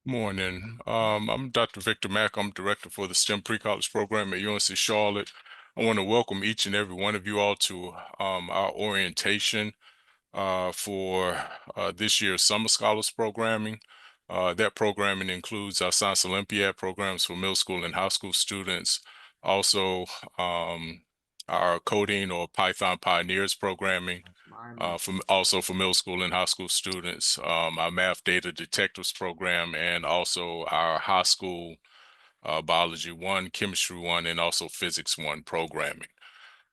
Morning. I'm Dr. Victor Mack. I'm director for the STEM pre-college program at UNC Charlotte. I want to welcome each and every one of you all to our orientation for this year's Summer Scholars programming. That programming includes our Science Olympiad programs for middle school and high school students. Also, um, our coding or Python Pioneers programming also for middle school and high school students, our math data detectives program, and also our high school biology one, chemistry one, and also physics one programming.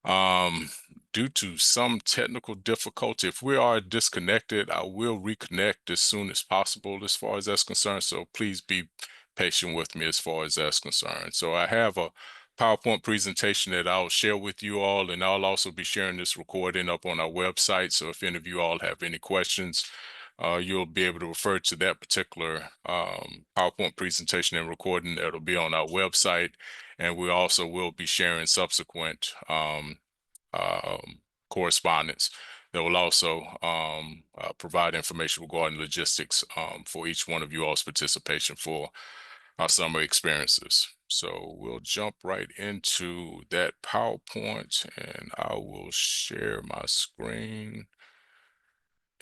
Um, Due to some technical difficulty, if we are disconnected, I will reconnect as soon as possible as far as that's concerned. So please be patient with me as far as that's concerned. So I have a PowerPoint presentation that I'll share with you all, and I'll also be sharing this recording up on our website. So if any of you all have any questions, you'll be able to refer to that particular PowerPoint presentation and recording that'll be on our website. And we also will be sharing subsequent um, correspondence that will also provide information regarding logistics for each one of you all's participation for our summer experiences. So we'll jump right into that PowerPoint and I will share my screen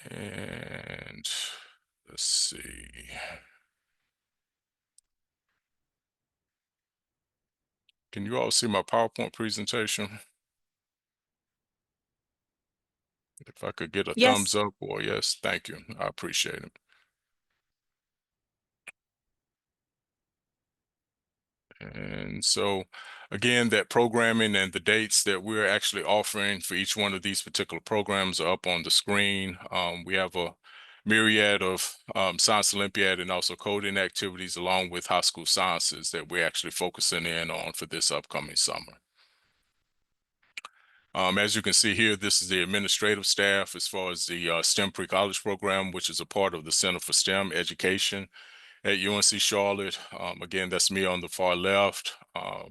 and let's see. Can you all see my PowerPoint presentation? If I could get a thumbs Yes. up or yes, thank you. I appreciate it. And so, again, that programming and the dates that we're actually offering for each one of these particular programs are up on the screen. We have a myriad of Science Olympiad and also coding activities along with high school sciences that we're actually focusing in on for this upcoming summer. As you can see here, this is the administrative staff as far as the STEM pre-college program, which is a part of the Center for STEM Education at UNC Charlotte. Again, that's me on the far left,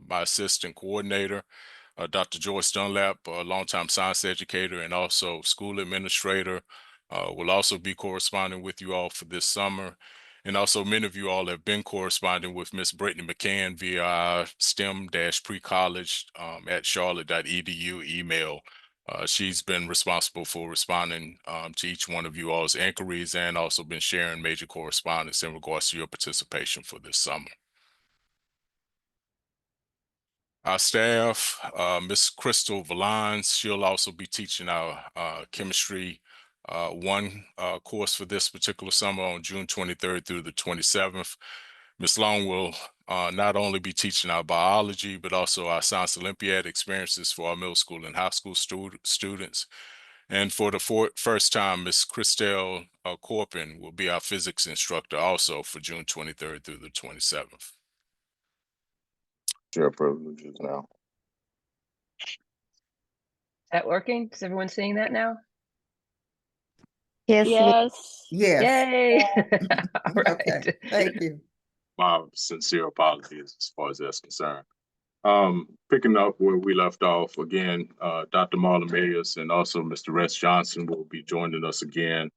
my assistant coordinator, Dr. Joyce Dunlap, a longtime science educator and also school administrator, will also be corresponding with you all for this summer. And also many of you all have been corresponding with Miss Brittany McCann via our STEM-precollege at charlotte.edu email. She's been responsible for responding to each one of you all's inquiries and also been sharing major correspondence in regards to your participation for this summer. Our staff, Miss Crystal Valines, she'll also be teaching our chemistry one course for this particular summer on June 23rd through the 27th. Miss Long will not only be teaching our biology, but also our Science Olympiad experiences for our middle school and high school students. And for the first time, Miss Christelle Corpin will be our physics instructor also for June 23rd through the 27th. Share privileges now. Is that working? Is everyone seeing that now? Yes. Yes. Yes. Yay. All right. Okay. Thank you. My sincere apologies as far as that's concerned. Picking up where we left off again, Dr. Marlon Mayers and also Mr. Rex Johnson will be joining us again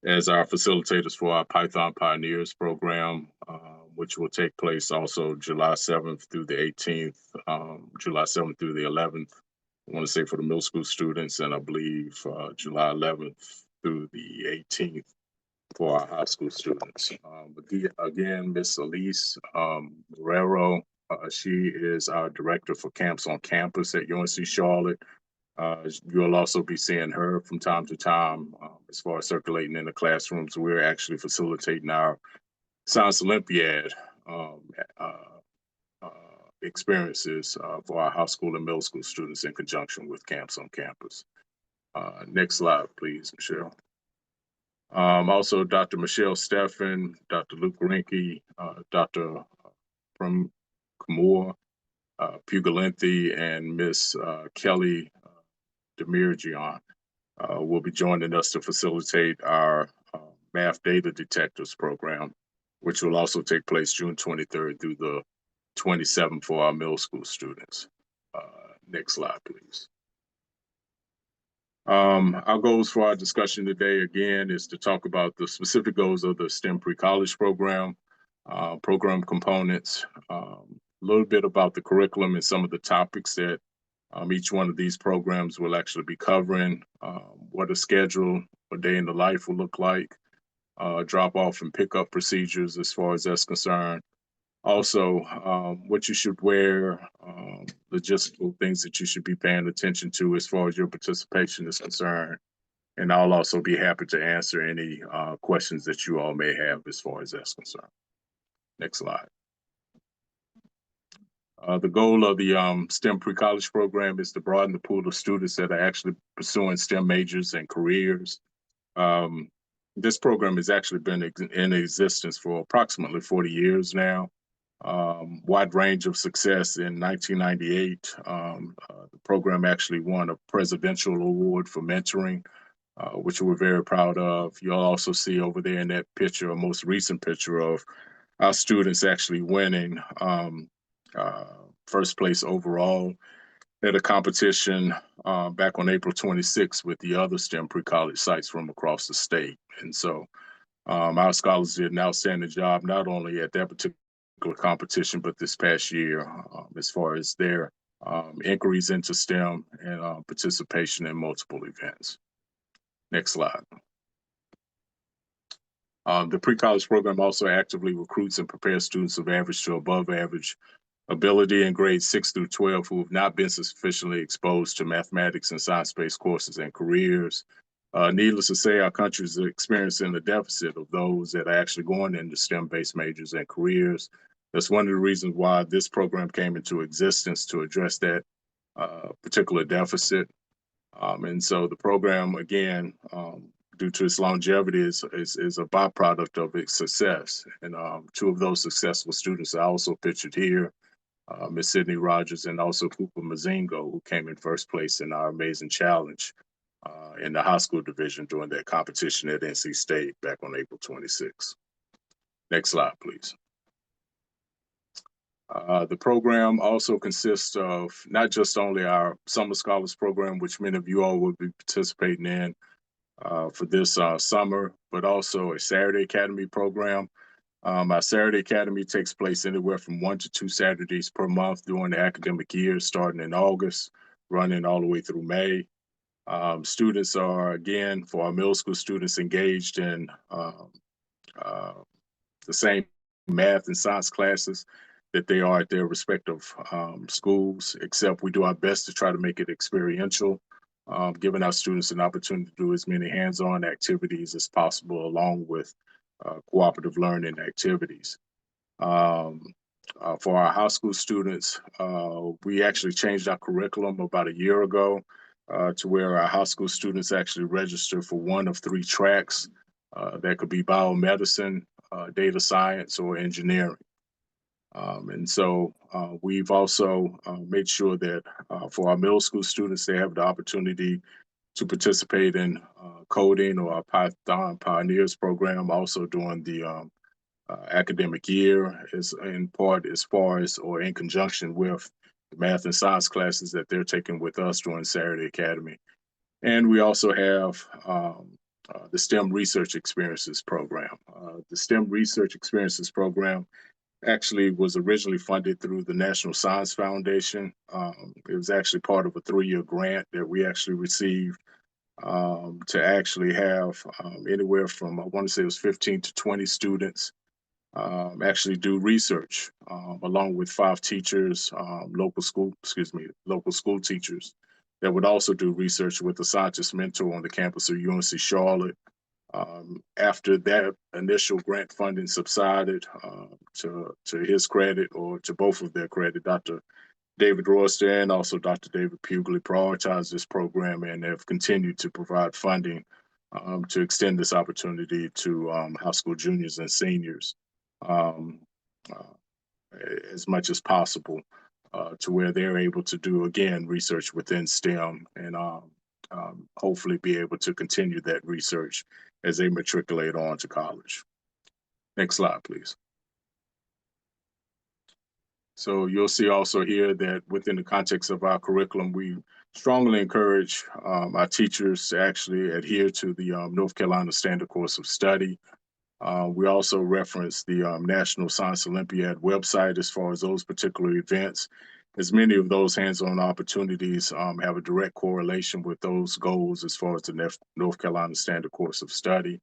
as our facilitators for our Python Pioneers program, which will take place also July 7th through the 18th, July 7th through the 11th. I want to say for the middle school students, and I believe July 11th through the 18th for our high school students. Again, Miss Elise Marrero, she is our director for Camps on Campus at UNC Charlotte. You'll also be seeing her from time to time as far as circulating in the classrooms. We're actually facilitating our Science Olympiad experiences for our high school and middle school students in conjunction with Camps on Campus. Next slide, please, Michelle. Also, Dr. Michelle Steffen, Dr. Luke Rinke, Dr. Pram Kamur, Pugalenthi, and Miss Kelly Demirjian will be joining us to facilitate our math data detectives program, which will also take place June 23rd through the 27th for our middle school students. Next slide, please. Our goals for our discussion today, again, is to talk about the specific goals of the STEM pre-college program, program components, a little bit about the curriculum and some of the topics that each one of these programs will actually be covering, what a schedule, a day in the life will look like, drop off and pick up procedures as far as that's concerned. Also, what you should wear, logistical things that you should be paying attention to as far as your participation is concerned. And I'll also be happy to answer any questions that you all may have as far as that's concerned. Next slide. The goal of the STEM pre-college program is to broaden the pool of students that are actually pursuing STEM majors and careers. This program has actually been in existence for approximately 40 years now. Wide range of success. In 1998, the program actually won a presidential award for mentoring, which we're very proud of. You'll also see over there in that picture, a most recent picture of our students actually winning first place overall at a competition back on April 26th with the other STEM pre-college sites from across the state. And so our scholars did an outstanding job, not only at that particular competition, but this past year as far as their inquiries into STEM and participation in multiple events. Next slide. The pre-college program also actively recruits and prepares students of average to above average ability in grades 6 through 12 who have not been sufficiently exposed to mathematics and science-based courses and careers. Needless to say, our country is experiencing a deficit of those that are actually going into STEM-based majors and careers. That's one of the reasons why this program came into existence, to address that particular deficit. And so the program, again, due to its longevity, is a byproduct of its success. And two of those successful students are also pictured here, Ms. Sydney Rogers and also Cooper Mazingo, who came in first place in our Amazing Challenge in the high school division during that competition at NC State back on April 26. Next slide, please. The program also consists of not just only our Summer Scholars Program, which many of you all will be participating in for this summer, but also a Saturday Academy program. Our Saturday Academy takes place anywhere from 1 to 2 Saturdays per month during the academic year, starting in August, running all the way through May. Students are, again, for our middle school students, engaged in the same math and science classes that they are at their respective schools, except we do our best to try to make it experiential, giving our students an opportunity to do as many hands-on activities as possible, along with cooperative learning activities. For our high school students, we actually changed our curriculum about a year ago to where our high school students actually register for one of 3 tracks. That could be biomedicine, data science, or engineering. And so we've also made sure that for our middle school students, they have the opportunity to participate in coding or our Python Pioneers program, also during the academic year, is in part as far as or in conjunction with the math and science classes that they're taking with us during Saturday Academy. And we also have the STEM Research Experiences program. The STEM Research Experiences program actually was originally funded through the National Science Foundation. It was actually part of a 3-year grant that we actually received to actually have anywhere from, I want to say it was 15 to 20 students actually do research along with 5 teachers, local school teachers that would also do research with a scientist mentor on the campus of UNC Charlotte. After that initial grant funding subsided, to his credit, or to both of their credit, Dr. David Royster and also Dr. David Pugley prioritized this program and have continued to provide funding to extend this opportunity to high school juniors and seniors as much as possible, to where they're able to do, again, research within STEM and hopefully be able to continue that research as they matriculate on to college. Next slide, please. So you'll see also here that within the context of our curriculum, we strongly encourage our teachers to actually adhere to the North Carolina Standard Course of Study. We also reference the National Science Olympiad website as far as those particular events, as many of those hands-on opportunities have a direct correlation with those goals as far as the North Carolina Standard Course of Study.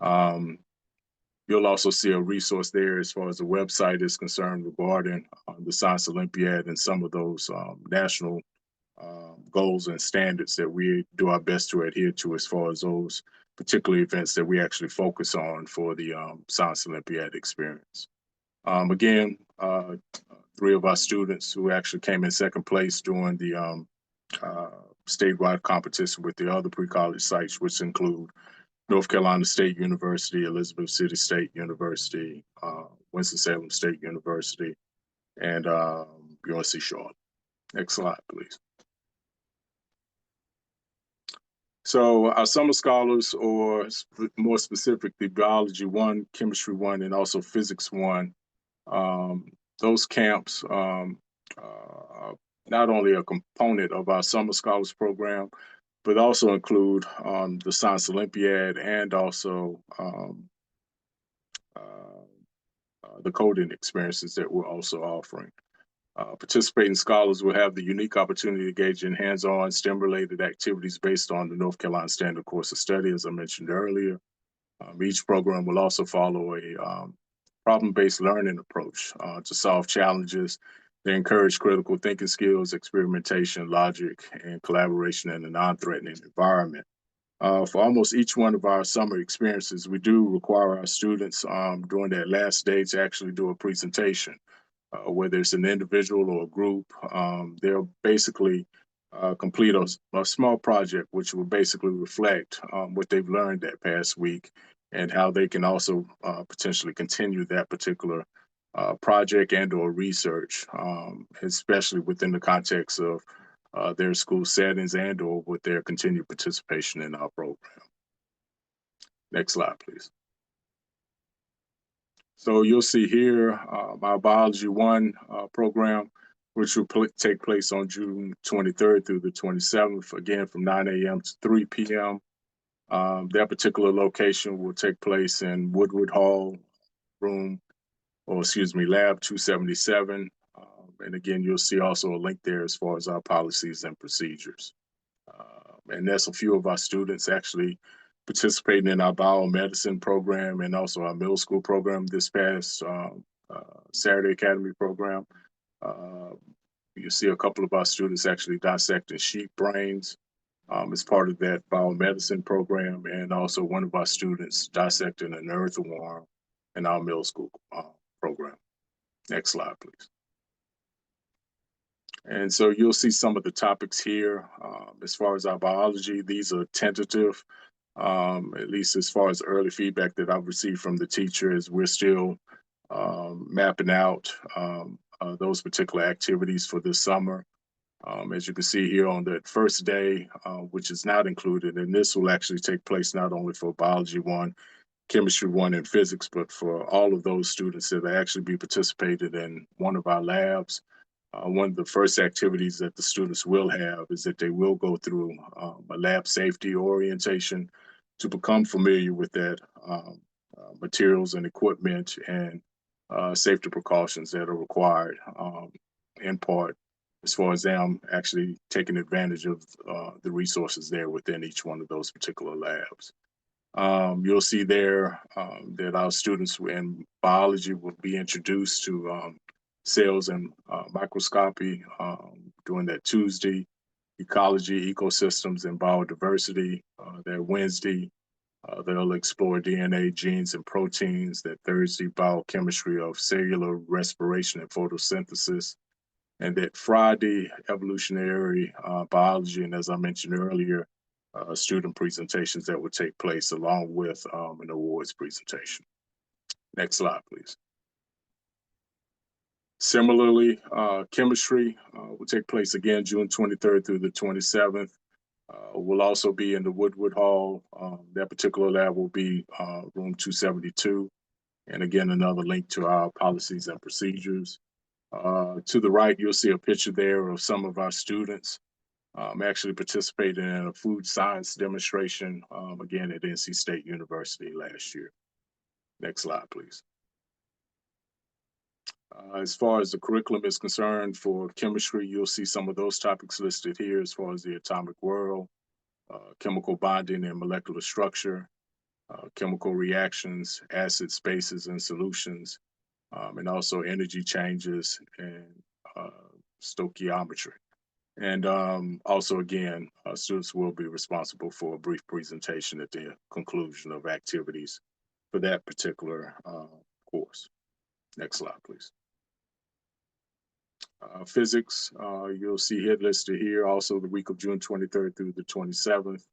You'll also see a resource there as far as the website is concerned regarding the Science Olympiad and some of those national goals and standards that we do our best to adhere to as far as those particular events that we actually focus on for the Science Olympiad experience. Again, 3 of our students who actually came in second place during the statewide competition with the other pre-college sites, which include North Carolina State University, Elizabeth City State University, Winston-Salem State University, and UNC Charlotte. Next slide, please. So our summer scholars, or more specifically, Biology 1, Chemistry 1, and also Physics 1, those camps are not only a component of our summer scholars program, but also include the Science Olympiad and also the coding experiences that we're also offering. Participating scholars will have the unique opportunity to engage in hands-on STEM-related activities based on the North Carolina Standard Course of Study, as I mentioned earlier. Each program will also follow a problem-based learning approach to solve challenges. They encourage critical thinking skills, experimentation, logic, and collaboration in a non-threatening environment. For almost each one of our summer experiences, we do require our students during that last day to actually do a presentation. Whether it's an individual or a group, they'll basically complete a small project, which will basically reflect what they've learned that past week and how they can also potentially continue that particular project and or research, especially within the context of their school settings and or with their continued participation in our program. Next slide, please. So you'll see here our Biology 1 program, which will take place on June 23rd through the 27th, again from 9 a.m. to 3 p.m. That particular location will take place in Woodward Hall, Lab 277. And again, you'll see also a link there as far as our policies and procedures. And there's a few of our students actually participating in our biomedicine program and also our middle school program this past Saturday Academy program. You see a couple of our students actually dissecting sheep brains as part of that biomedicine program, and also one of our students dissecting an earthworm in our middle school program. Next slide, please. And so you'll see some of the topics here. As far as our biology, these are tentative, at least as far as early feedback that I've received from the teachers. We're still mapping out those particular activities for this summer. As you can see here on that first day, which is not included, and this will actually take place not only for Biology 1, Chemistry 1, and Physics, but for all of those students that will actually be participated in one of our labs. One of the first activities that the students will have is that they will go through a lab safety orientation to become familiar with that materials and equipment and safety precautions that are required in part as far as them actually taking advantage of the resources there within each one of those particular labs. You'll see there that our students in biology will be introduced to cells and microscopy during that Tuesday, ecology, ecosystems, and biodiversity that Wednesday. They'll explore DNA, genes, and proteins. That Thursday, biochemistry of cellular respiration and photosynthesis. And that Friday, evolutionary biology, and as I mentioned earlier, student presentations that would take place along with an awards presentation. Next slide, please. Similarly, chemistry will take place again June 23rd through the 27th. We'll also be in the Woodward Hall. That particular lab will be room 272. And again, another link to our policies and procedures. To the right, you'll see a picture there of some of our students actually participating in a food science demonstration, again, at NC State University last year. Next slide, please. As far as the curriculum is concerned for chemistry, you'll see some of those topics listed here as far as the atomic world, chemical bonding and molecular structure, chemical reactions, acid spaces and solutions, and also energy changes and stoichiometry. And also, again, students will be responsible for a brief presentation at the conclusion of activities for that particular course. Next slide, please. Physics, you'll see it listed here, also the week of June 23rd through the 27th.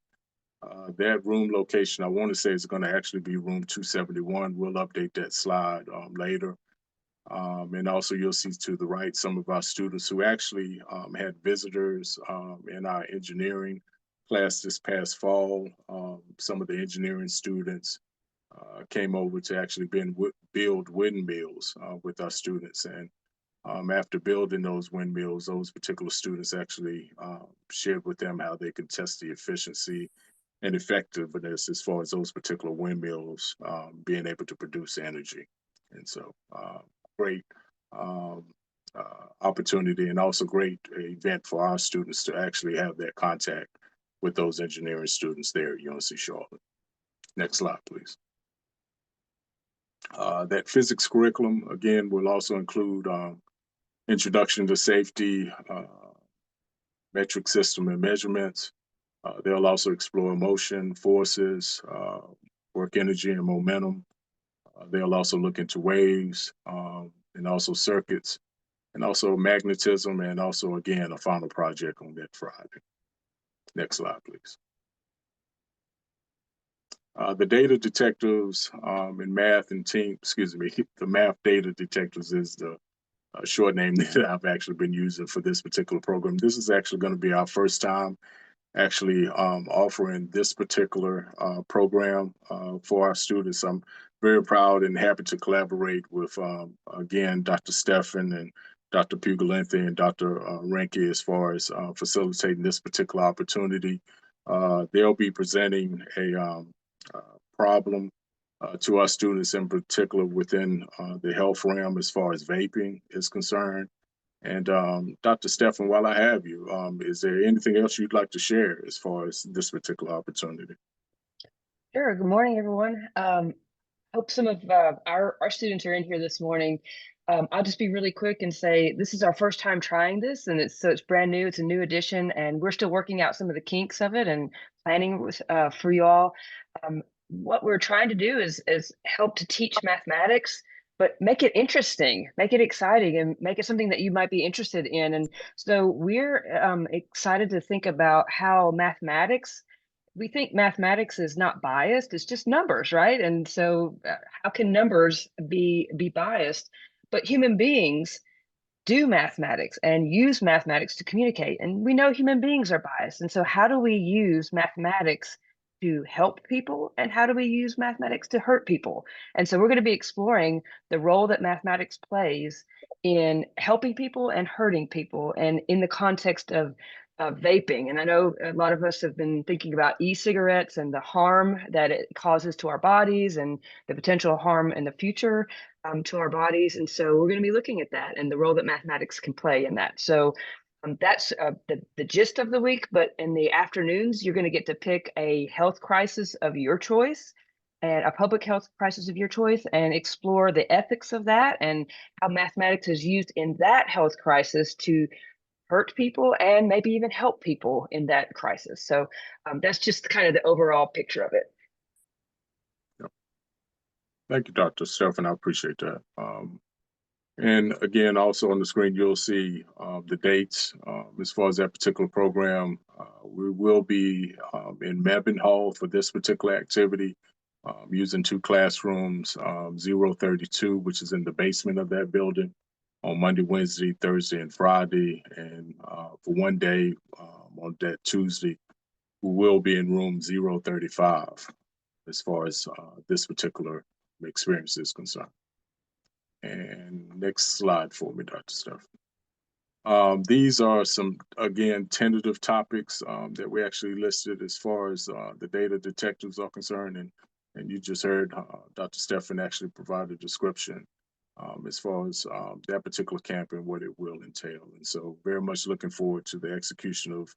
That room location, I want to say, is going to actually be room 271. We'll update that slide later. And also you'll see to the right some of our students who actually had visitors in our engineering class this past fall. Some of the engineering students came over to actually build windmills with our students. And after building those windmills, those particular students actually shared with them how they could test the efficiency and effectiveness as far as those particular windmills being able to produce energy. And so great opportunity, and also great event for our students to actually have that contact with those engineering students there at UNC Charlotte. Next slide, please. That physics curriculum, again, will also include introduction to safety, metric system and measurements. They'll also explore motion, forces, work energy and momentum. They'll also look into waves and also circuits, and also magnetism, and also, again, a final project on that Friday. Next slide, please. The data detectives in math and the math data detectives is the short name that I've actually been using for this particular program. This is actually going to be our first time actually offering this particular program for our students. I'm very proud and happy to collaborate with, again, Dr. Stefan and Dr. Pugalenthi and Dr. Renke as far as facilitating this particular opportunity. They'll be presenting a problem to our students in particular within the health realm as far as vaping is concerned. And Dr. Stefan, while I have you, is there anything else you'd like to share as far as this particular opportunity? Sure. Good morning, everyone. Hope some of our students are in here this morning. I'll just be really quick and say this is our first time trying this, and it's brand new. It's a new edition, and we're still working out some of the kinks of it and planning with, for you all. What we're trying to do is help to teach mathematics, but make it interesting, make it exciting, and make it something that you might be interested in. And so we're excited to think about how we think mathematics is not biased, it's just numbers, right? And so how can numbers be biased? But human beings do mathematics and use mathematics to communicate. And we know human beings are biased. And so how do we use mathematics to help people? And how do we use mathematics to hurt people? And so we're going to be exploring the role that mathematics plays in helping people and hurting people, and in the context of vaping. And I know a lot of us have been thinking about e-cigarettes and the harm that it causes to our bodies and the potential harm in the future to our bodies. And so we're going to be looking at that and the role that mathematics can play in that. So that's the gist of the week. But in the afternoons, you're going to get to pick a health crisis of your choice and a public health crisis of your choice, and explore the ethics of that and how mathematics is used in that health crisis to hurt people and maybe even help people in that crisis. So that's just kind of the overall picture of it. Yep. Thank you, Dr. Stefan. I appreciate that. And again, also on the screen, you'll see the dates as far as that particular program. We will be in Mebane Hall for this particular activity, using 2 classrooms, 032, which is in the basement of that building, on Monday, Wednesday, Thursday, and Friday. And for one day on that Tuesday, we will be in room 035 as far as this particular experience is concerned. And next slide for me, Dr. Stefan. These are some, again, tentative topics that we actually listed as far as the data detectives are concerned. And And you just heard Dr. Stefan actually provide a description as far as that particular camp and what it will entail. And so very much looking forward to the execution of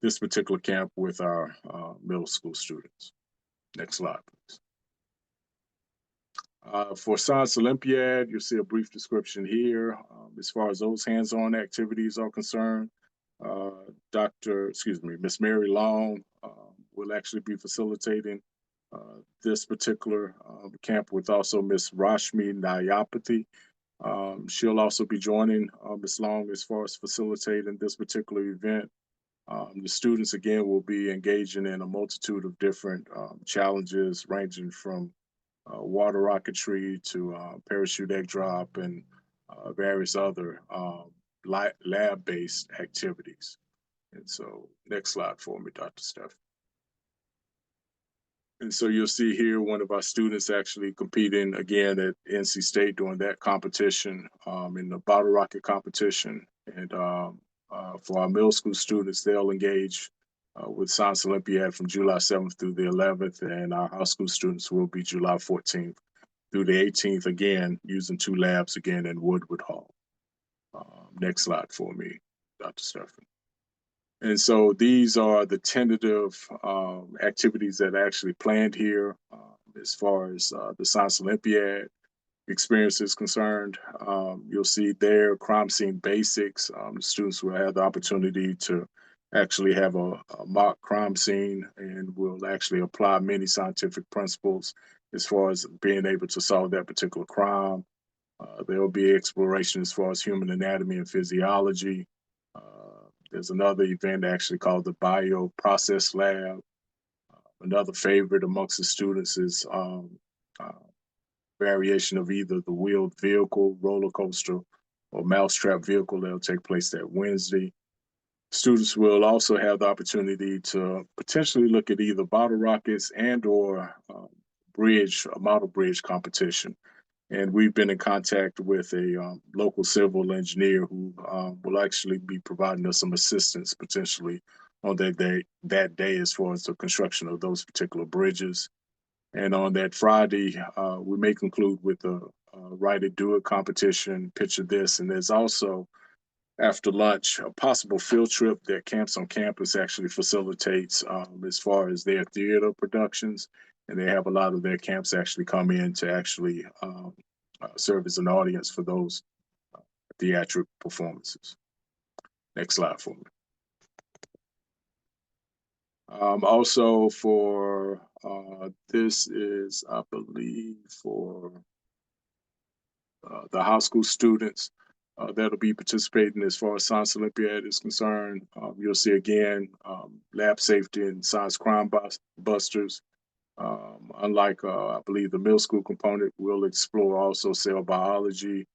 this particular camp with our middle school students. Next slide, please. For Science Olympiad, you'll see a brief description here. As far as those hands-on activities are concerned, Miss Mary Long will actually be facilitating this particular camp with also Miss Rashmi Nayapathy. She'll also be joining Miss Long as far as facilitating this particular event. The students, again, will be engaging in a multitude of different challenges ranging from water rocketry to parachute egg drop and various other lab-based activities. And so next slide for me, Dr. Steph. And so you'll see here one of our students actually competing again at NC State during that competition in the bottle rocket competition. And for our middle school students, they'll engage with Science Olympiad from July 7th through the 11th, and our high school students will be July 14th through the 18th, again, using 2 labs again in Woodward Hall. Next slide for me, Dr. Stefan. And so these are the tentative activities that are actually planned here as far as the Science Olympiad experience is concerned. You'll see there crime scene basics. The students will have the opportunity to actually have a mock crime scene and will actually apply many scientific principles as far as being able to solve that particular crime. There will be exploration as far as human anatomy and physiology. There's another event actually called the Bioprocess Lab. Another favorite amongst the students is variation of either the wheeled vehicle, roller coaster, or mousetrap vehicle. That'll take place that Wednesday. Students will also have the opportunity to potentially look at either bottle rockets and or a model bridge competition. And we've been in contact with a local civil engineer who will actually be providing us some assistance potentially on that day as far as the construction of those particular bridges. And on that Friday, we may conclude with a Write It, Do It competition, Picture This. And there's also, after lunch, a possible field trip that Camps on Campus actually facilitates as far as their theater productions. And they have a lot of their camps actually come in to actually serve as an audience for those theatric performances. Next slide for me. Also for this is, I believe, for the high school students that'll be participating as far as Science Olympiad is concerned. You'll see again lab safety and science crime busters. Unlike, I believe, the middle school component, we'll explore also cell biology.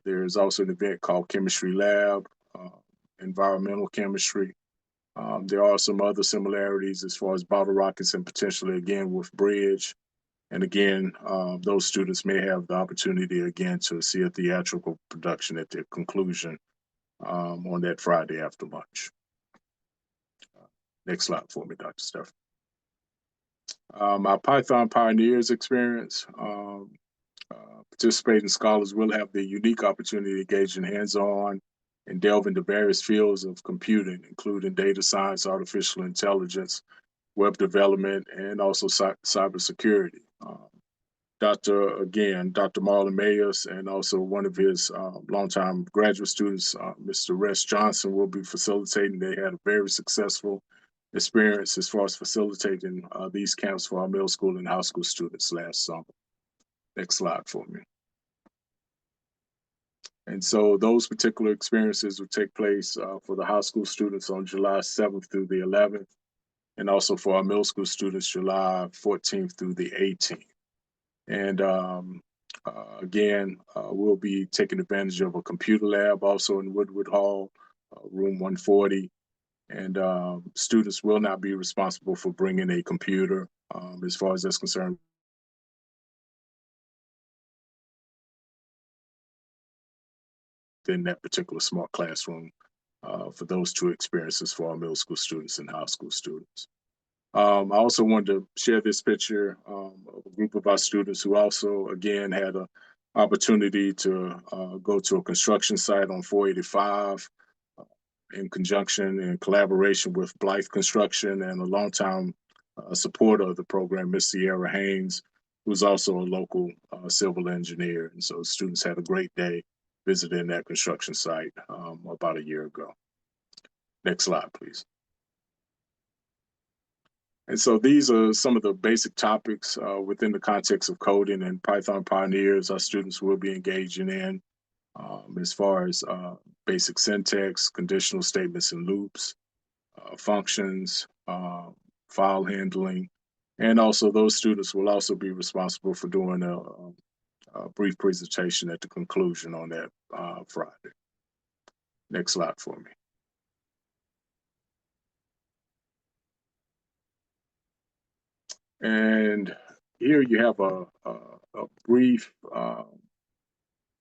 There's also an event called Chemistry Lab, environmental chemistry. There are some other similarities as far as bottle rockets and potentially again with bridge. And again, those students may have the opportunity again to see a theatrical production at their conclusion on that Friday after lunch. Next slide for me, Dr. Stephan. Our Python Pioneers experience. Participating scholars will have the unique opportunity to engage in hands-on and delve into various fields of computing, including data science, artificial intelligence, web development, and also cybersecurity. Dr. Marlon Mayers, and also one of his longtime graduate students, Mr. Rex Johnson, will be facilitating. They had a very successful experience as far as facilitating these camps for our middle school and high school students last summer. Next slide for me. And so those particular experiences will take place for the high school students on July 7th through the 11th, and also for our middle school students, July 14th through the 18th. And again, we'll be taking advantage of a computer lab also in Woodward Hall, room 140. And students will not be responsible for bringing a computer as far as that's concerned. In that particular smart classroom for those 2 experiences for our middle school students and high school students. I also wanted to share this picture of a group of our students who also, again, had an opportunity to go to a construction site on 485 in conjunction and collaboration with Blythe Construction and a longtime supporter of the program, Miss Sierra Haynes, who's also a local civil engineer. And so students had a great day visiting that construction site about a year ago. Next slide, please. And so these are some of the basic topics within the context of coding and Python Pioneers our students will be engaging in as far as basic syntax, conditional statements and loops, functions, file handling, and also those students will also be responsible for doing a brief presentation at the conclusion on that Friday. Next slide for me. And here you have a brief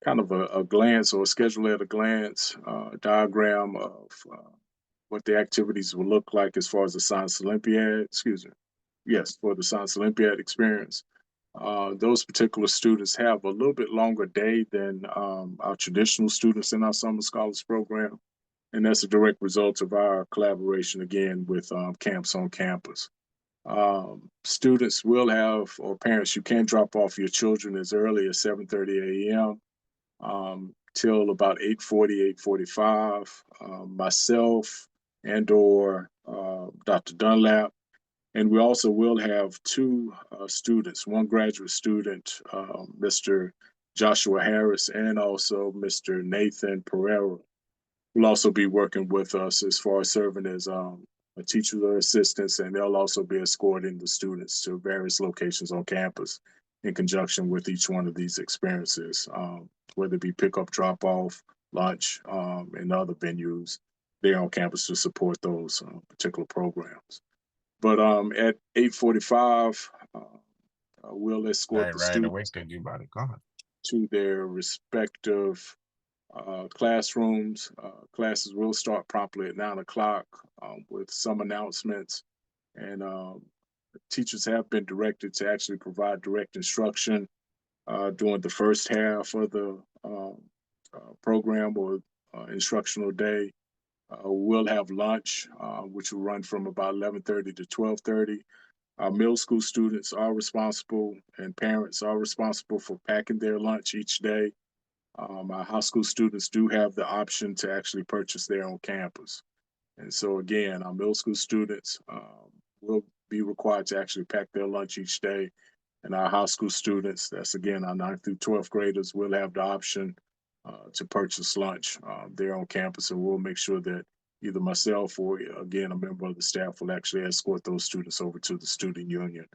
kind of a glance or a schedule at a glance diagram of what the activities will look like as far as the Science Olympiad, for the Science Olympiad experience. Those particular students have a little bit longer day than our traditional students in our Summer Scholars Program. And that's a direct result of our collaboration again with Camps on Campus. Students will have, or parents, you can drop off your children as early as 7:30 a.m. Till about 8:40, 8:45. Myself and or Dr. Dunlap. And we also will have two students, one graduate student, Mr. Joshua Harris, and also Mr. Nathan Pereira, will also be working with us as far as serving as a teacher assistants, and they'll also be escorting the students to various locations on campus in conjunction with each one of these experiences, whether it be pickup, drop off, lunch, and other venues there on campus to support those particular programs. But at 8:45, we'll escort the students to their respective classrooms. Classes will start promptly at 9 o'clock with some announcements, and teachers have been directed to actually provide direct instruction during the first half of the program or instructional day. We'll have lunch, which will run from about 11:30 to 12:30. Our middle school students are responsible, and parents are responsible for packing their lunch each day. Our high school students do have the option to actually purchase their own campus. And so again, our middle school students will be required to actually pack their lunch each day. And our high school students, that's again our 9th through 12th graders, will have the option to purchase lunch there on campus. And we'll make sure that either myself or again, a member of the staff will actually escort those students over to the student union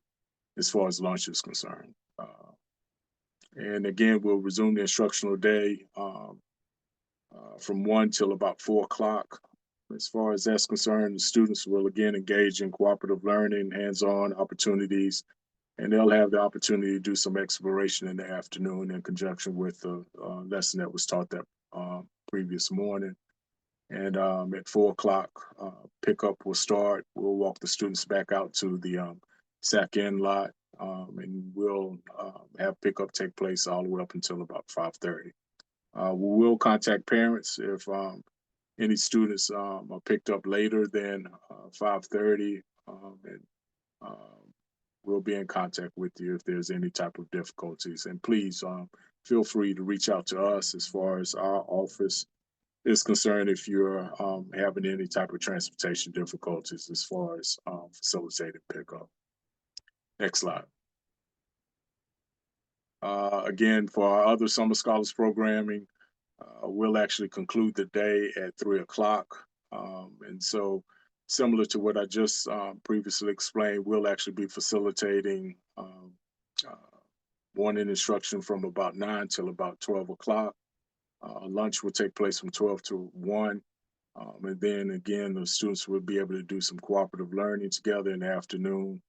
as far as lunch is concerned. And again, we'll resume the instructional day from 1 till about 4 o'clock. As far as that's concerned, the students will again engage in cooperative learning, hands-on opportunities, and they'll have the opportunity to do some exploration in the afternoon in conjunction with the lesson that was taught that previous morning. And at 4 o'clock, pickup will start. We'll walk the students back out to the SAC-N lot, and we'll have pickup take place all the way up until about 5:30. We will contact parents if any students are picked up later than 5:30, and we'll be in contact with you if there's any type of difficulties. And please feel free to reach out to us as far as our office is concerned if you're having any type of transportation difficulties as far as facilitated pickup. Next slide. Again, for our other Summer Scholars programming, we'll actually conclude the day at 3 o'clock. And so similar to what I just previously explained, we'll actually be facilitating morning instruction from about 9 till about 12 o'clock. Lunch will take place from 12 to 1. And then again, the students will be able to do some cooperative learning together in the afternoon,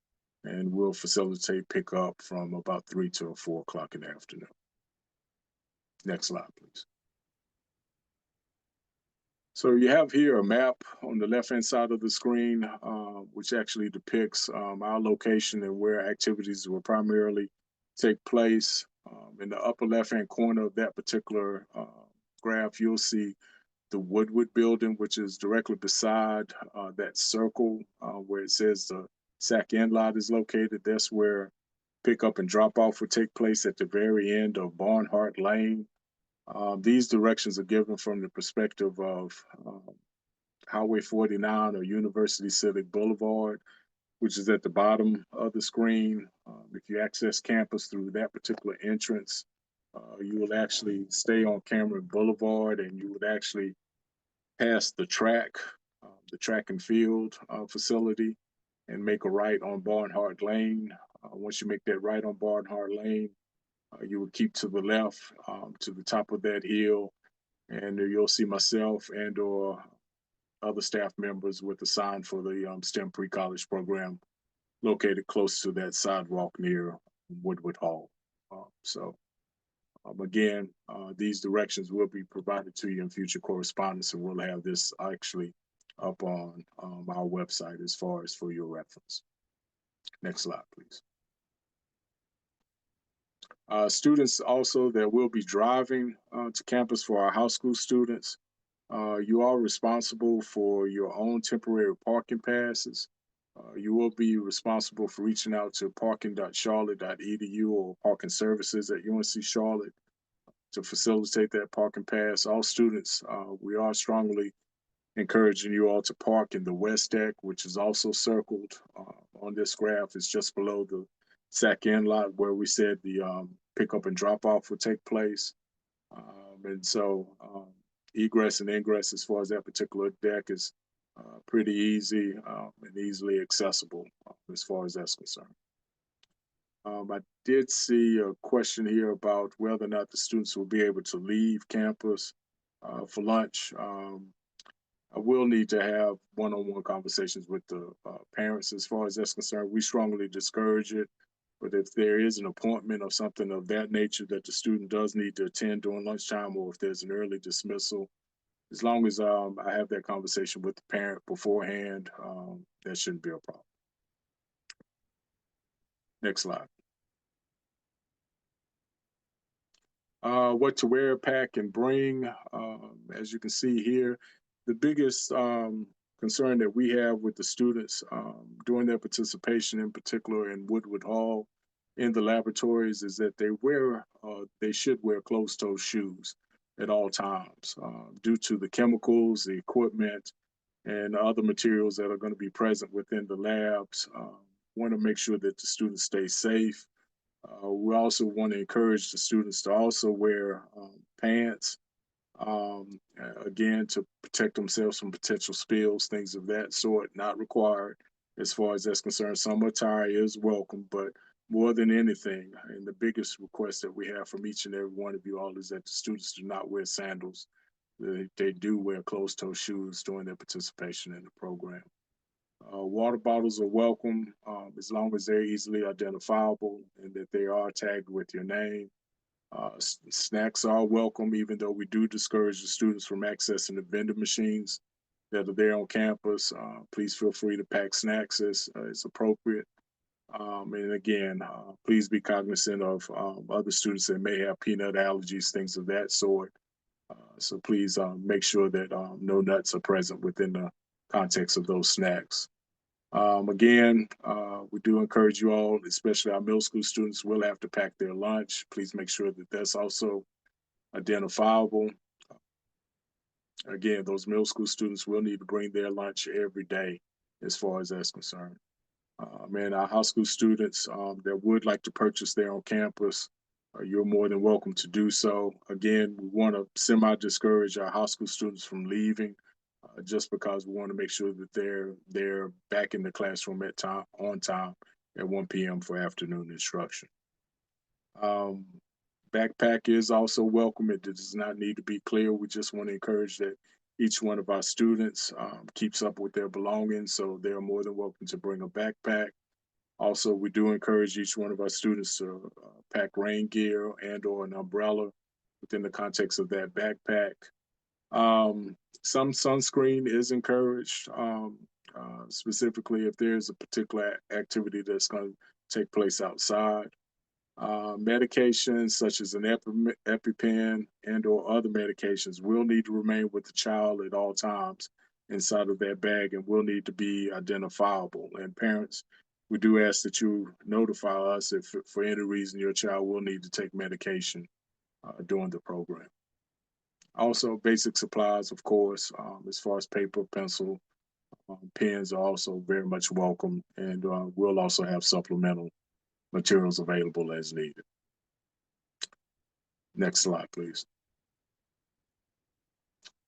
and we'll facilitate pickup from about 3 to 4 o'clock in the afternoon. Next slide, please. So you have here a map on the left-hand side of the screen, which actually depicts our location and where activities will primarily take place. In the upper left-hand corner of that particular graph, you'll see the Woodward building, which is directly beside that circle where it says the SAC end lot is located. That's where pickup and drop off will take place at the very end of Barnhart Lane. These directions are given from the perspective of Highway 49 or University Civic Boulevard, which is at the bottom of the screen. If you access campus through that particular entrance, you will actually stay on Cameron Boulevard and you would actually pass the track and field facility, and make a right on Barnhart Lane. Once you make that right on Barnhart Lane, you will keep to the left to the top of that hill, and you'll see myself and or other staff members with a sign for the STEM pre-college program located close to that sidewalk near Woodward Hall. Again, these directions will be provided to you in future correspondence, and we'll have this actually up on our website as far as for your reference. Next slide, please. Students also that will be driving to campus for our high school students, you are responsible for your own temporary parking passes. You will be responsible for reaching out to parking.charlotte.edu or parking services at UNC Charlotte to facilitate that parking pass. All students, we are strongly encouraging you all to park in the west deck, which is also circled on this graph. It's just below the SAC end lot where we said the pickup and drop off will take place. And so egress and ingress as far as that particular deck is pretty easy and easily accessible as far as that's concerned. I did see a question here about whether or not the students will be able to leave campus for lunch. I will need to have one-on-one conversations with the parents as far as that's concerned. We strongly discourage it, but if there is an appointment or something of that nature that the student does need to attend during lunchtime, or if there's an early dismissal, as long as I have that conversation with the parent beforehand, that shouldn't be a problem. Next slide. What to wear, pack, and bring. As you can see here, the biggest concern that we have with the students during their participation, in particular in Woodward Hall, in the laboratories, is that they should wear closed-toe shoes at all times due to the chemicals, the equipment, and other materials that are going to be present within the labs. Want to make sure that the students stay safe. We also want to encourage the students to also wear pants, again, to protect themselves from potential spills, things of that sort, not required as far as that's concerned. Some attire is welcome, but more than anything, and the biggest request that we have from each and every one of you all is that the students do not wear sandals. They do wear closed-toe shoes during their participation in the program. Water bottles are welcome as long as they're easily identifiable and that they are tagged with your name. Snacks are welcome, even though we do discourage the students from accessing the vending machines that are there on campus. Please feel free to pack snacks as appropriate. And again, please be cognizant of other students that may have peanut allergies, things of that sort. So please make sure that no nuts are present within the context of those snacks. Again, we do encourage you all, especially our middle school students, will have to pack their lunch. Please make sure that that's also identifiable. Again, those middle school students will need to bring their lunch every day as far as that's concerned. And our high school students that would like to purchase there on campus, you're more than welcome to do so. Again, we want to semi-discourage our high school students from leaving just because we want to make sure that they're back in the classroom on time at 1 p.m. for afternoon instruction. Backpack is also welcome. It does not need to be clear. We just want to encourage that each one of our students keeps up with their belongings, so they're more than welcome to bring a backpack. Also, we do encourage each one of our students to pack rain gear and or an umbrella within the context of that backpack. Some sunscreen is encouraged, specifically if there's a particular activity that's going to take place outside. Medications such as an EpiPen and or other medications will need to remain with the child at all times inside of that bag and will need to be identifiable. And parents, we do ask that you notify us if for any reason your child will need to take medication during the program. Also, basic supplies, of course, as far as paper, pencil, pens are also very much welcome, and we'll also have supplemental materials available as needed. Next slide, please.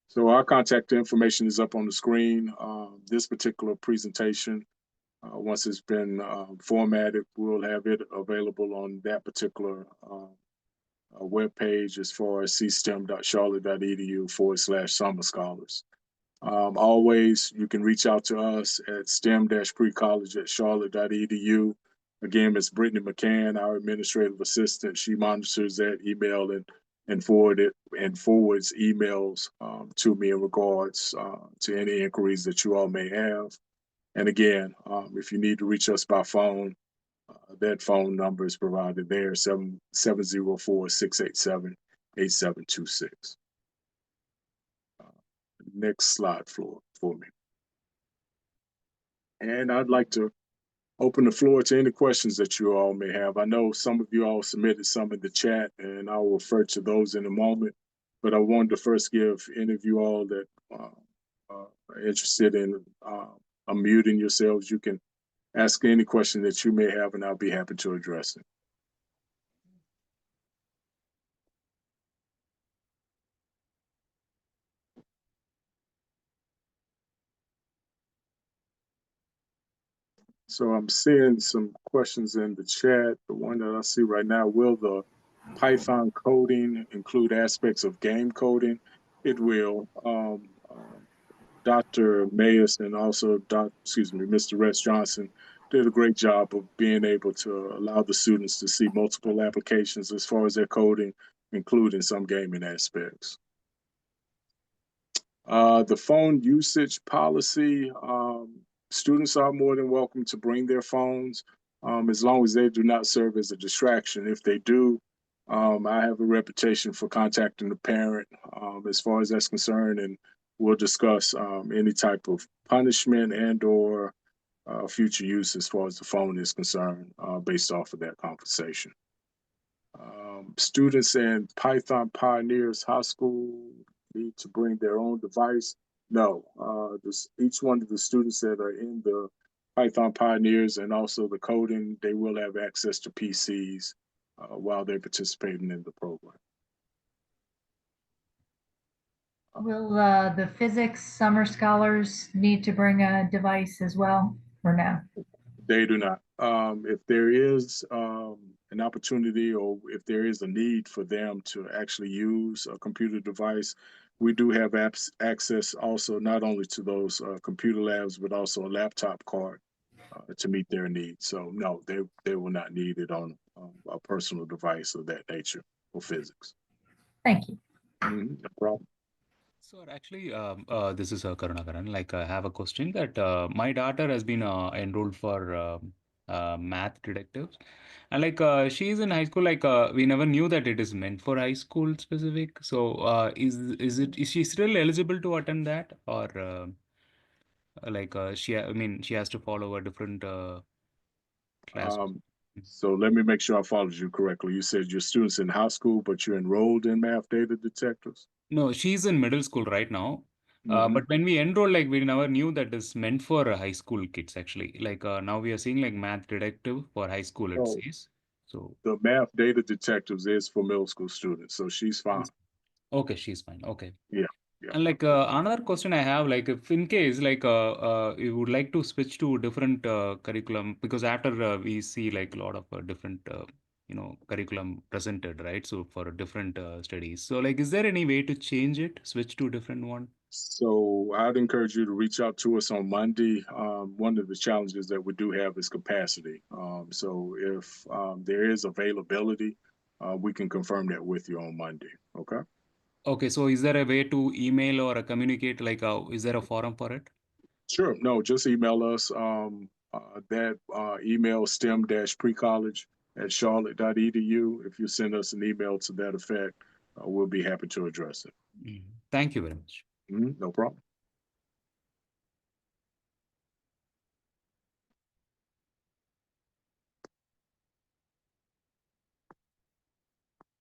So our contact information is up on the screen. This particular presentation, once it's been formatted, we'll have it available on that particular webpage as far as cstem.charlotte.edu/summer scholars. Always, you can reach out to us at stem-precollege@charlotte.edu. Again, Ms. Brittany McCann, our administrative assistant, she monitors that email and forwards emails to me in regards to any inquiries that you all may have. And again, if you need to reach us by phone, that phone number is provided there, 704-687-8726. Next slide for me. And I'd like to open the floor to any questions that you all may have. I know some of you all submitted some in the chat, and I will refer to those in a moment. But I wanted to first give any of you all that are interested in unmuting yourselves, you can ask any question that you may have, and I'll be happy to address it. So I'm seeing some questions in the chat. The one that I see right now, will the Python coding include aspects of game coding? It will. Dr. Mayes and also Mr. Rex Johnson did a great job of being able to allow the students to see multiple applications as far as their coding, including some gaming aspects. The phone usage policy, students are more than welcome to bring their phones as long as they do not serve as a distraction. If they do, I have a reputation for contacting the parent as far as that's concerned, and we'll discuss any type of punishment and or future use as far as the phone is concerned based off of that conversation. Students in Python Pioneers High School need to bring their own device. No, each one of the students that are in the Python Pioneers and also the coding, they will have access to PCs while they're participating in the program. Will the physics summer scholars need to bring a device as well, or no? They do not. If there is an opportunity or if there is a need for them to actually use a computer device, we do have access also not only to those computer labs, but also a laptop card to meet their needs. So no, they will not need it on a personal device of that nature for physics. Thank you. No problem. So actually, this is Karunakaran. Like, I have a question that my daughter has been enrolled for math detectives, and like she's in high school. Like, we never knew that it is meant for high school specific. So, is she still eligible to attend that, or like she has to follow a different class? So let me make sure I followed you correctly. You said your students in high school, but you're enrolled in math data detectives? No, she's in middle school right now. But when we enroll, like we never knew that is meant for high school kids actually. Like now we are seeing like math detective for high school it Oh. says. So The math data detectives is for middle school students, so she's fine. okay, she's fine. Okay. Yeah. And like another question I have, like if in case like you would like to switch to different curriculum, because after we see like a lot of different curriculum presented, right? So for different studies. So like, is there any way to change it, switch to a different one? So I'd encourage you to reach out to us on Monday. One of the challenges that we do have is capacity. So if there is availability, we can confirm that with you on Monday. Okay. Okay, so is there a way to email or communicate? Like, is there a forum for it? Sure. No, just email us. That email stem-precollege@charlotte.edu. If you send us an email to that effect, we'll be happy to address it. Thank you very much. No problem.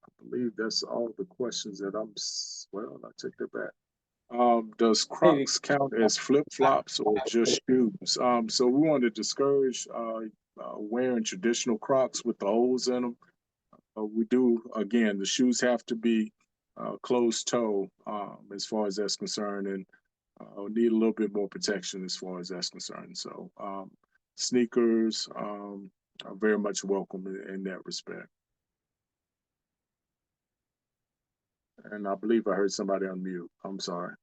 I believe that's all the questions that well, I take that back. Does Crocs count as flip-flops or just shoes? So we want to discourage wearing traditional Crocs with the holes in them. We do, again, the shoes have to be closed toe as far as that's concerned, and need a little bit more protection as far as that's concerned. So sneakers are very much welcome in that respect. And I believe I heard somebody on mute. I'm sorry.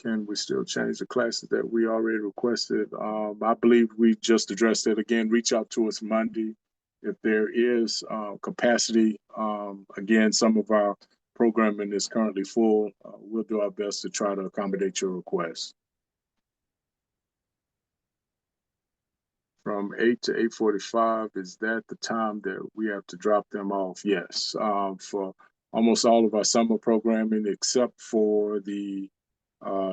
Can we still change the classes that we already requested? I believe we just addressed it again. Reach out to us Monday if there is capacity. Again, some of our programming is currently full. We'll do our best to try to accommodate your request. From 8 to 8:45, is that the time that we have to drop them off? Yes. For almost all of our summer programming, except for the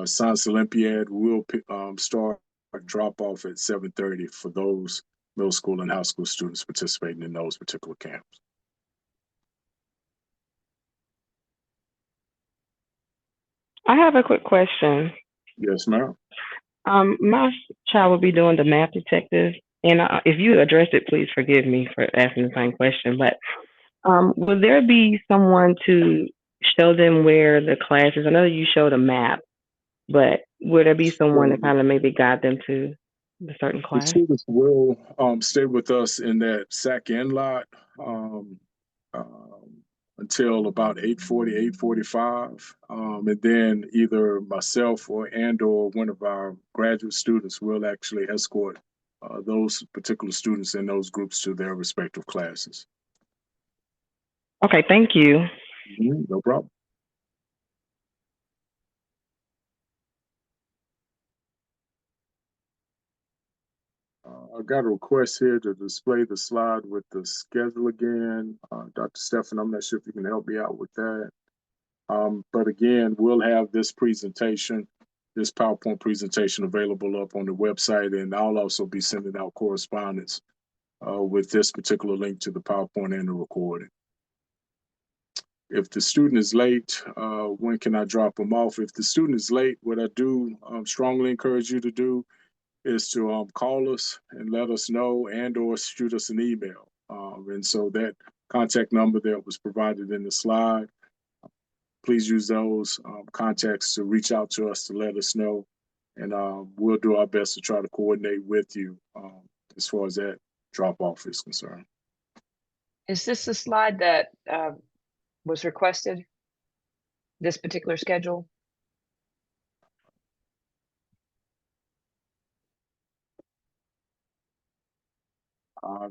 Science Olympiad, will start drop off at 7:30 for those middle school and high school students participating in those particular camps. I have a quick question. Yes, ma'am. My child will be doing the math detective, and if you address it, please forgive me for asking the same question. But will there be someone to show them where the class is? I know you showed a map, but will there be someone to kind of maybe guide them to the certain The class? students will stay with us in that SAC-N lot until about 8:40, 8:45. And then either myself or one of our graduate students will actually escort those particular students in those groups to their respective classes. Okay, thank you. No problem. I got a request here to display the slide with the schedule again. Dr. Stefan, I'm not sure if you can help me out with that. But again, we'll have this presentation, this PowerPoint presentation available up on the website, and I'll also be sending out correspondence with this particular link to the PowerPoint and the recording. If the student is late, when can I drop them off? If the student is late, what I do strongly encourage you to do is to call us and let us know and or shoot us an email. And so that contact number that was provided in the slide, please use those contacts to reach out to us to let us know. And we'll do our best to try to coordinate with you as far as that drop off is concerned. Is this the slide that was requested? This particular schedule? I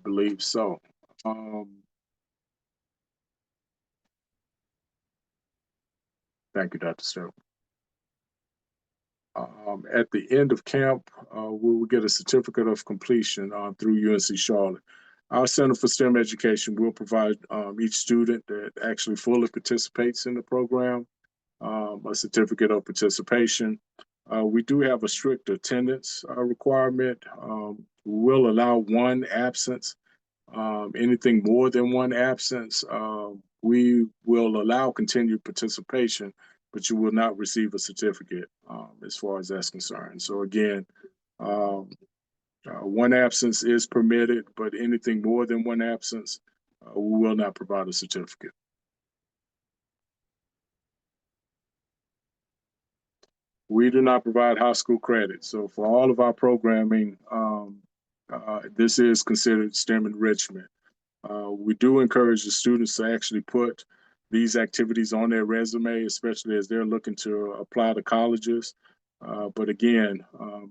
believe so. Thank you, Dr. Sterling. At the end of camp, we will get a certificate of completion through UNC Charlotte. Our Center for STEM Education will provide each student that actually fully participates in the program a certificate of participation. We do have a strict attendance requirement. We'll allow one absence. Anything more than one absence, we will allow continued participation, but you will not receive a certificate as far as that's concerned. So again, one absence is permitted, but anything more than one absence, we will not provide a certificate. We do not provide high school credit. So for all of our programming, this is considered STEM enrichment. We do encourage the students to actually put these activities on their resume, especially as they're looking to apply to colleges. But again,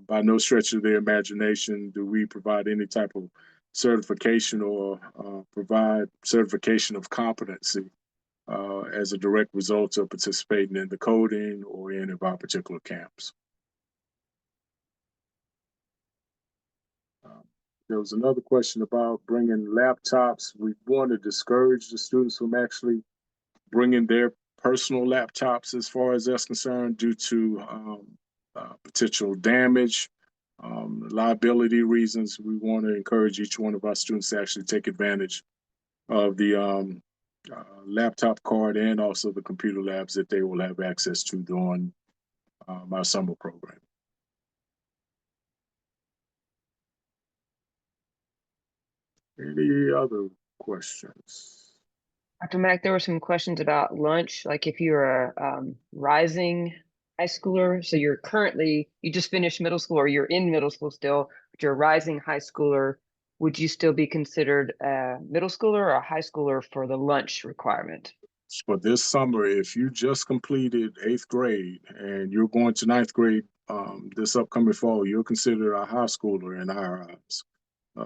by no stretch of the imagination do we provide any type of certification or provide certification of competency as a direct result of participating in the coding or any of our particular camps. There was another question about bringing laptops. We want to discourage the students from actually bringing their personal laptops as far as that's concerned due to potential damage, liability reasons. We want to encourage each one of our students to actually take advantage of the laptop card and also the computer labs that they will have access to during our summer program. Any other questions? Dr. Mack, there were some questions about lunch, like if you're a rising high schooler, so you just finished middle school or you're in middle school still, but you're a rising high schooler, would you still be considered a middle schooler or a high schooler for the lunch requirement? For this summer, if you just completed 8th grade and you're going to 9th grade this upcoming fall, you're considered a high schooler in our eyes.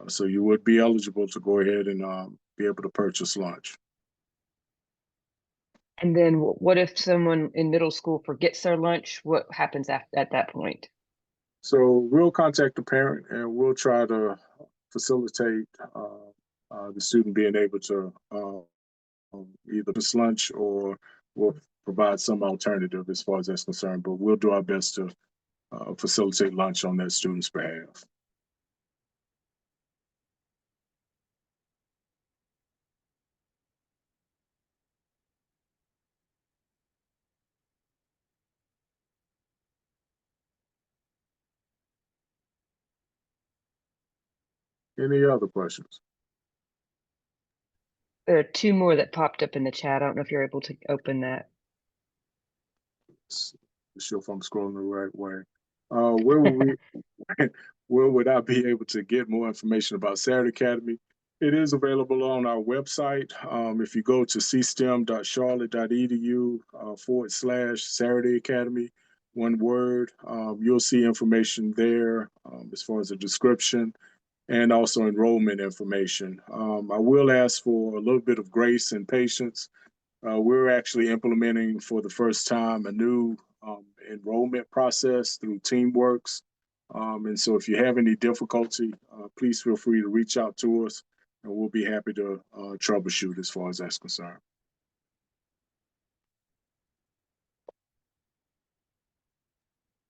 So you would be eligible to go ahead and be able to purchase lunch. And then what if someone in middle school forgets their lunch? What happens at that point? So we'll contact the parent and we'll try to facilitate the student being able to either miss lunch or we'll provide some alternative as far as that's concerned, but we'll do our best to facilitate lunch on that student's behalf. Any other questions? There are two more that popped up in the chat. I don't know if you're able to open that. Sure if I'm scrolling the right way. Where would I be able to get more information about Saturday Academy? It is available on our website. If you go to cstem.charlotte.edu /Saturday Academy, one word, you'll see information there as far as a description and also enrollment information. I will ask for a little bit of grace and patience. We're actually implementing for the first time a new enrollment process through TeamWorks. And so if you have any difficulty, please feel free to reach out to us and we'll be happy to troubleshoot as far as that's concerned.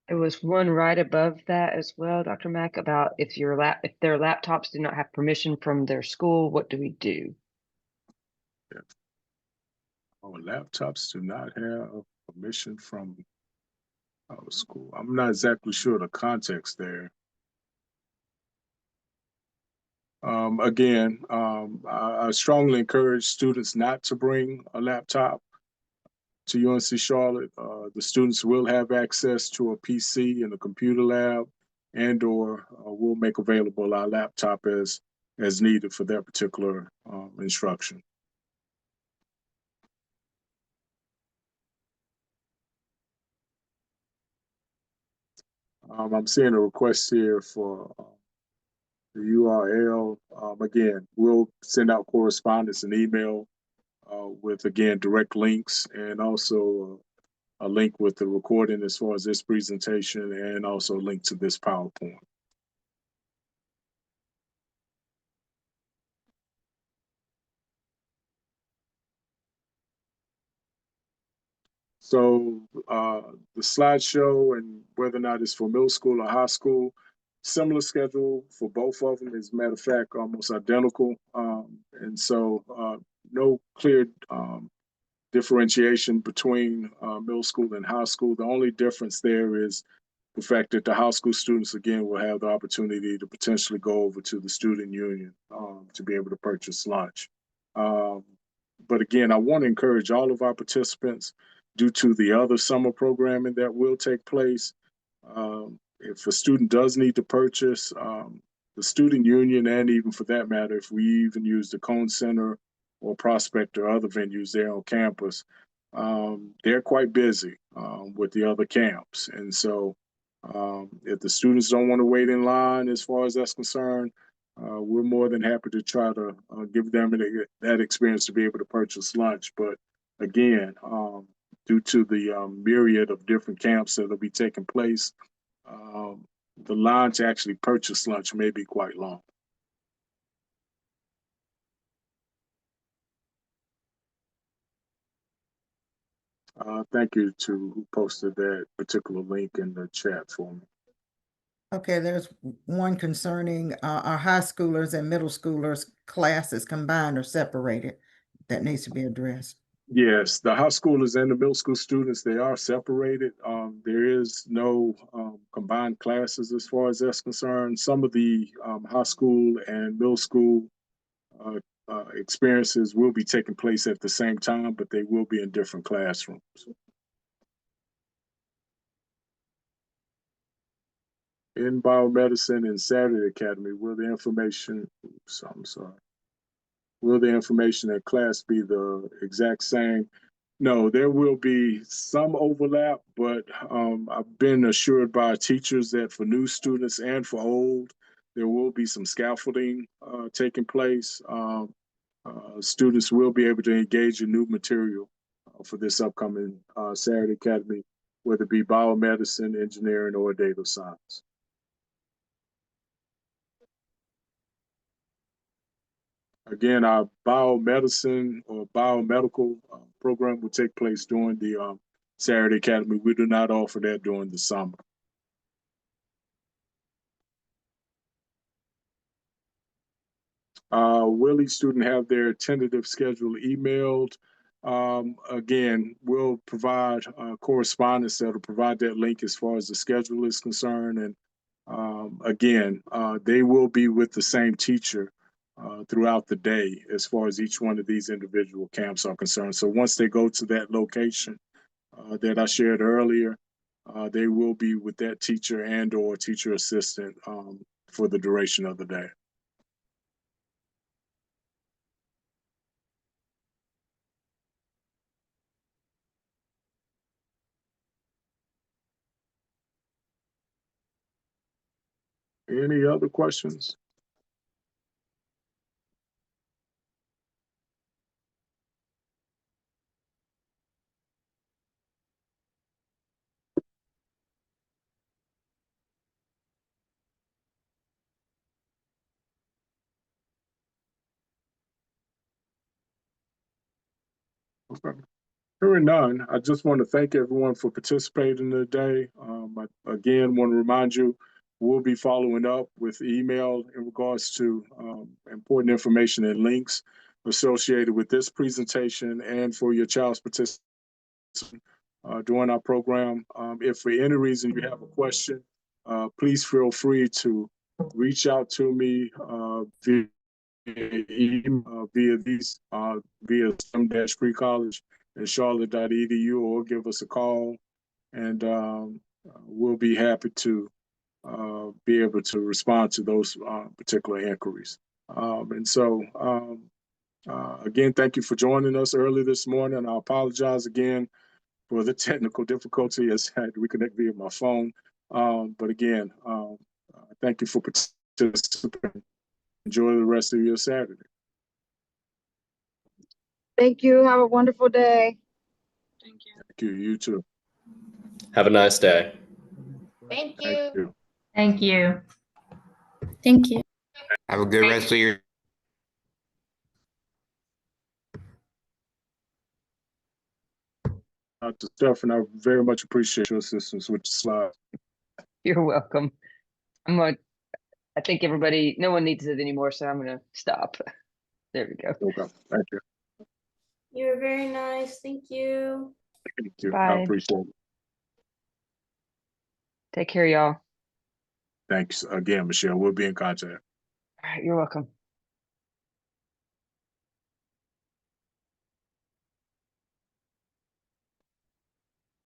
There was one right above that as well, Dr. Mack, about if their laptops do not have permission from their school, what do we do? Yeah. Our laptops do not have permission from our school. I'm not exactly sure the context there. Again, I strongly encourage students not to bring a laptop to UNC Charlotte. The students will have access to a PC in the computer lab and/or we'll make available our laptop as needed for that particular instruction. I'm seeing a request here for the URL. Again, we'll send out correspondence and email with, again, direct links and also a link with the recording as far as this presentation and also a link to this PowerPoint. So the slideshow and whether or not it's for middle school or high school, similar schedule for both of them. As a matter of fact, almost identical. And so no clear differentiation between middle school and high school. The only difference there is the fact that the high school students, again, will have the opportunity to potentially go over to the student union to be able to purchase lunch. But again, I want to encourage all of our participants, due to the other summer programming that will take place. If a student does need to purchase, the student union, and even for that matter, if we even use the Cone Center or Prospect or other venues there on campus, they're quite busy with the other camps. And so If the students don't want to wait in line, as far as that's concerned, we're more than happy to try to give them that experience to be able to purchase lunch. But again, due to the myriad of different camps that will be taking place, the line to actually purchase lunch may be quite long. Thank you to who posted that particular link in the chat for me. Okay, there's one concerning our high schoolers and middle schoolers classes combined or separated that needs to be addressed. Yes, the high schoolers and the middle school students, they are separated. There is no combined classes as far as that's concerned. Some of the high school and middle school experiences will be taking place at the same time, but they will be in different classrooms. In biomedicine and Saturday Academy, will the information, will the information at class be the exact same? No, there will be some overlap, but I've been assured by teachers that for new students and for old, there will be some scaffolding taking place. Students will be able to engage in new material for this upcoming Saturday Academy, whether it be biomedicine, engineering, or data science. Again, our biomedicine or biomedical program will take place during the Saturday Academy. We do not offer that during the summer. Will each student have their tentative schedule emailed? Again, we'll provide correspondence that will provide that link as far as the schedule is concerned. And again, they will be with the same teacher throughout the day as far as each one of these individual camps are concerned. So once they go to that location that I shared earlier, they will be with that teacher and or teacher assistant for the duration of the day. Any other questions? Okay. Hearing none, I just want to thank everyone for participating today. I again want to remind you, we'll be following up with email in regards to important information and links associated with this presentation and for your child's participation during our program. If for any reason you have a question, please feel free to reach out to me via email, via stem-precollege@charlotte.edu, or give us a call, and we'll be happy to be able to respond to those particular inquiries. And so, again, thank you for joining us early this morning. I apologize again for the technical difficulty as I had to reconnect via my phone. But again, thank you for participating. Enjoy the rest of your Saturday. Thank you. Have a wonderful day. Thank you. You too. Have a nice day. Thank you. Thank you. Thank you. Thank you. Have a good rest of your Dr. Stefan, I very much appreciate your assistance with the slides. You're welcome. I think everybody, no one needs it anymore, so I'm gonna stop. There we go. Okay. Thank you. You're very nice. Thank you. Thank you. Bye. I appreciate it. Take care, y'all. Thanks again, Michelle. We'll be in contact. All right, you're welcome.